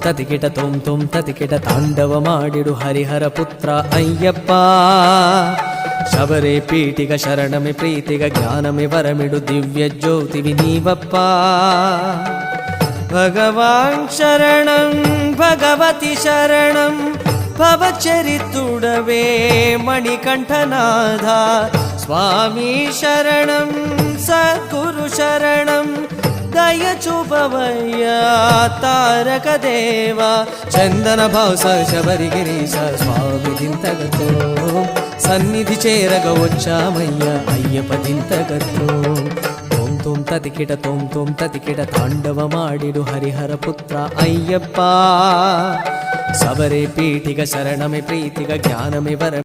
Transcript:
ತತಿಕಿಟ ತೊಂ ತತಿಕಿಟ ತಾಂಡವ ಮಾಡಿಡು ಹರಿಹರ ಪುತ್ರ ಅಯ್ಯಪ್ಪ ಶಬರೇ ಪೀಠಿಗ ಶರಣಮೆ ಪ್ರೀತಿಗ ಜ್ಞಾನಮೆ ವರಮಿಡು ದಿವ್ಯ ಜ್ಯೋತಿವಿ ನೀವಪ್ಪ ಭಗವಾನ್ ಶರಣಂ ಭಗವತಿ ಶರಣಂ ಭವಚರಿತುಡವೇ ಮಣಿಕಂಠನಾಥ ಸ್ವಾಮಿ ಶರಣಂ ಸದ್ಗುರು ಶರಣಂ ದಯ ಚುಪವಯ್ಯ ತಾರಕ ದೇವ ಚಂದನ ಭಾವಸ ಶಬರಿಗಿರೀಶ ಸ್ವಾಮಿ ದಿಂತಗತ್ತು ಸನ್ನಿಧಿ చేరగ వచ్చామయ్య అయ్యప్ప ದಿಂತಗತ್ತು ತೊಂ ತತಿಕಿಟ ತಾಂಡವ ಮಾಡಿಡು ಹರಿಹರ ಪುತ್ರ ಅಯ್ಯಪ್ಪ ಸಬರೇ ಪೀಠಿಗ ಶರಣಮೆ ಪ್ರೀತಿಗ ಜ್ಞಾನಮೆ ವರ